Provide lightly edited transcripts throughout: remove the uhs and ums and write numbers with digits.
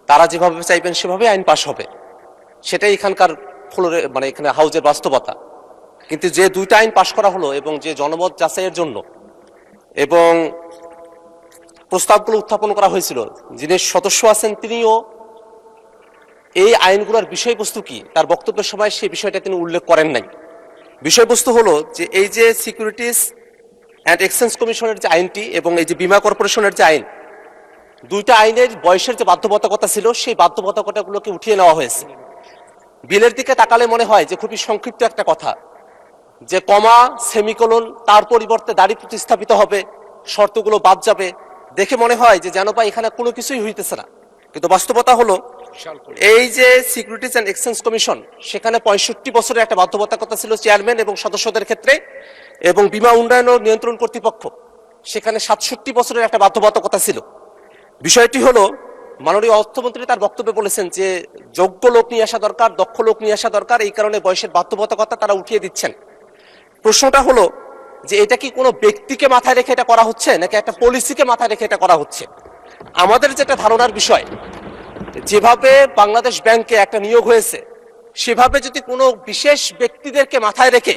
তারা যেভাবে চাইবেন সেভাবে আইন পাশ হবে, সেটাই এখানকার ফ্লোরে মানে এখানে হাউজের বাস্তবতা। কিন্তু যে দুইটা আইন পাশ করা হলো এবং যে জনমত যাচাইয়ের জন্য এবং প্রস্তাবগুলো উত্থাপন করা হয়েছিল, যিনি সদস্য আছেন তিনিও এই আইনগুলোর বিষয়বস্তু কি তার বক্তব্যের সময় সেই বিষয়টা তিনি উল্লেখ করেন নাই। বিষয়বস্তু হলো যে এই যে সিকিউরিটিজ অ্যান্ড এক্সচেঞ্জ কমিশনের যে আইনটি এবং এই যে বীমা কর্পোরেশনের যে আইন, দুইটা আইনের বয়সের যে বাধ্যবাধকতা ছিল সেই বাধ্যবাধকতাগুলোকে উঠিয়ে নেওয়া হয়েছে। বিলের দিকে তাকালে মনে হয় যে খুবই সংক্ষিপ্ত একটা কথা, যে কমা সেমিকোলন তার পরিবর্তে দাড়ি প্রতিস্থাপিত হবে, শর্তগুলো বাদ যাবে, দেখে মনে হয় যে যেন বা এখানে কোনো কিছুই হইতেছে না। কিন্তু বাস্তবতা হলো এই যে সিকিউরিটিজ অ্যান্ড এক্সচেঞ্জ কমিশন, সেখানে 65 বছরের একটা বাধ্যবাধকতা ছিল চেয়ারম্যান এবং সদস্যদের ক্ষেত্রে, এবং বীমা উন্নয়ন ও নিয়ন্ত্রণ কর্তৃপক্ষ সেখানে 67 বছরের একটা বাধ্যবাধকতা ছিল। বিষয়টি হলো মাননীয় অর্থমন্ত্রী তার বক্তব্যে বলেছেন যে যোগ্য লোক নিয়ে আসা দরকার, দক্ষ লোক নিয়ে আসা দরকার, এই কারণে বয়সের বাধ্যবাধকতা তারা উঠিয়ে দিচ্ছেন। প্রশ্নটা হলো যে এটা কি কোনো ব্যক্তিকে মাথায় রেখে এটা করা হচ্ছে নাকি একটা পলিসিকে মাথায় রেখে এটা করা হচ্ছে? আমাদের যেটা ধারণার বিষয়, যেভাবে বাংলাদেশ ব্যাংকে একটা নিয়োগ হয়েছে সেভাবে যদি কোনো বিশেষ ব্যক্তিদেরকে মাথায় রেখে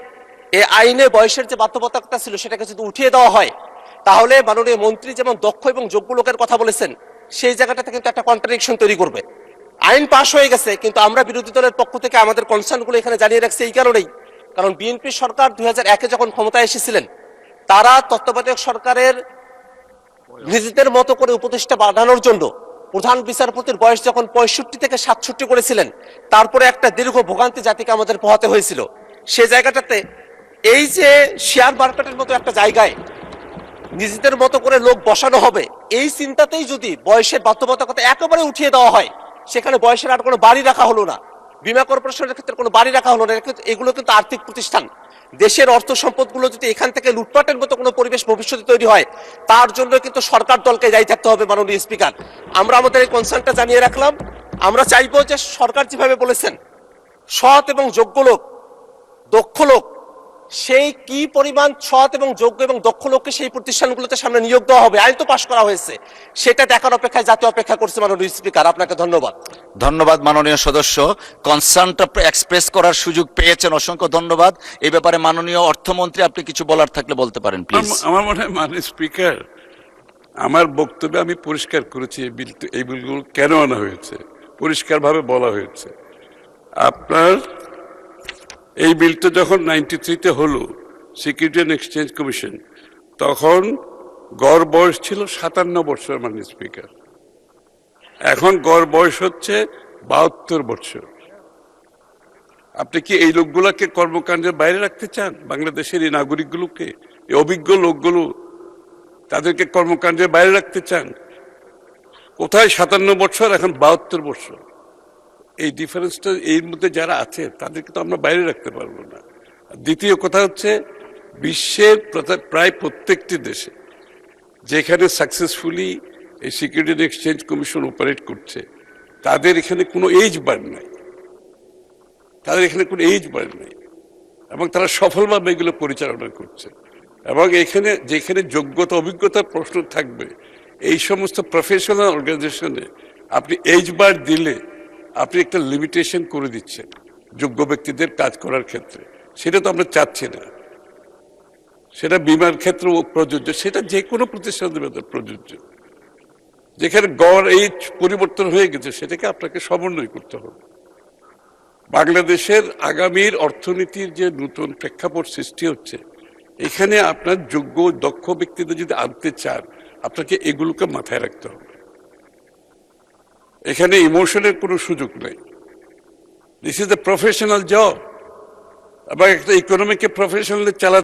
এই আইনে বয়সের যে বাধ্যবাধকতা ছিল সেটাকে যদি উঠিয়ে দেওয়া হয়, তাহলে মাননীয় মন্ত্রী যেমন দক্ষ এবং যোগ্য লোকের কথা বলেছেন সেই জায়গাটাতে কিন্তু একটা কন্ট্রাডিকশন তৈরি করবে। আইন পাশ হয়ে গেছে, কিন্তু আমরা বিরোধী দলের পক্ষ থেকে আমাদের কনসার্নগুলো এখানে জানিয়ে রাখছি এই কারণেই, কারণ বিএনপি সরকার 2001-এ যখন ক্ষমতায় এসেছিলেন, তারা তত্ত্বাবধায়ক সরকারের নিজেদের মতো করে উপদেষ্টা বাড়ানোর জন্য প্রধান বিচারপতির বয়স যখন 65 থেকে 67 করেছিলেন, তারপরে একটা দীর্ঘ ভোগান্তি জাতিকে আমাদের পোহাতে হয়েছিল। সে জায়গাটাতে এই যে শেয়ার মার্কেটের মতো একটা জায়গায় নিজেদের মতো করে লোক বসানো হবে, এই চিন্তাতেই যদি বয়সের বাধ্যবাধকতা একেবারে উঠিয়ে দেওয়া হয়, সেখানে বয়সের আর কোনো বাড়ি রাখা হলো না, বীমা কর্পোরেশনের ক্ষেত্রে কোনো বাড়ি রাখা হলো না। এগুলো কিন্তু আর্থিক প্রতিষ্ঠান, দেশের অর্থ সম্পদগুলো যদি এখান থেকে লুটপাটের মতো কোনো পরিবেশ ভবিষ্যতে তৈরি হয়, তার জন্য কিন্তু সরকার দলকে দায়ী থাকতে হবে। মাননীয় স্পিকার, আমরা আমাদের এই কনসার্নটা জানিয়ে রাখলাম। আমরা চাইবো যে সরকার যেভাবে বলেছেন সৎ এবং যোগ্য লোক, দক্ষ লোক, সেই কি পরিমাণ সৎ এবং যোগ্য এবং দক্ষ লোককে সেই প্রতিষ্ঠানগুলোতে সামনে নিয়োগ দেওয়া হবে, আইন তো পাশ করা হয়েছে, সেটা দেখার অপেক্ষায় জাতীয় অপেক্ষা করছে। মাননীয় স্পিকার, আপনাকে ধন্যবাদ। ধন্যবাদ মাননীয় সদস্য, কনসার্নটা এক্সপ্রেস করার সুযোগ পেয়েছেন, অসংখ্য ধন্যবাদ। এই ব্যাপারে মাননীয় অর্থমন্ত্রী আপনি কিছু বলার থাকলে বলতে পারেন প্লিজ। আমার মনে হয় মাননীয় স্পিকার, আমার বক্তব্যে আমি পরিষ্কার করেছি এই বিলগুলো কেন আনা হয়েছে, পরিষ্কারভাবে বলা হয়েছে। আপনার এই বিলটা যখন 93-তে হলো সিকিউরিটি অ্যান্ড এক্সচেঞ্জ কমিশন, তখন গড় বয়স ছিল 57 বছর মাননীয় স্পিকার। এখন গড় বয়স হচ্ছে 72 বছর। আপনি কি এই লোকগুলোকে কর্মকাণ্ডের বাইরে রাখতে চান? বাংলাদেশের এই নাগরিকগুলোকে, এই অভিজ্ঞ লোকগুলো, তাদেরকে কর্মকাণ্ডের বাইরে রাখতে চান? কোথায় 57 বছর, এখন 72 বছর। এই ডিফারেন্সটা এর মধ্যে যারা আছে তাদেরকে তো আমরা বাইরে রাখতে পারবো না। দ্বিতীয় কথা হচ্ছে, বিশ্বের প্রায় প্রত্যেকটি দেশে যেখানে সাকসেসফুলি এই security and exchange commission operate করছে, তাদের এখানে কোনো এজ বার নাই, তাদের এখানে কোনো এজ বার নেই, এবং তারা সফলভাবে এগুলো পরিচালনা করছে। এবং এখানে যেখানে যোগ্যতা অভিজ্ঞতার প্রশ্ন থাকবে, এই সমস্ত প্রফেশনাল অর্গানাইজেশনে আপনি এজ বার দিলে আপনি একটা লিমিটেশন করে দিচ্ছেন যোগ্য ব্যক্তিদের কাজ করার ক্ষেত্রে। সেটা তো আমরা চাচ্ছি না। সেটা বীমার ক্ষেত্রেও প্রযোজ্য, সেটা যে কোনো প্রতিষ্ঠানের ভেতর প্রযোজ্য। যেখানে গড় এজ পরিবর্তন হয়ে গেছে, সেটাকে আপনাকে সমন্বয় করতে হবে। বাংলাদেশের আগামীর অর্থনীতির যে নতুন প্রেক্ষাপট সৃষ্টি হচ্ছে, এখানে আপনার যোগ্য দক্ষ ব্যক্তিদের যদি আনতে চান, আপনাকে এগুলোকে মাথায় রাখতে হবে। এখানে ইমোশনের কোনো সুযোগ নেই। This is a professional job, এবং একটা ইকোনমিকে প্রফেশনালি চালাতে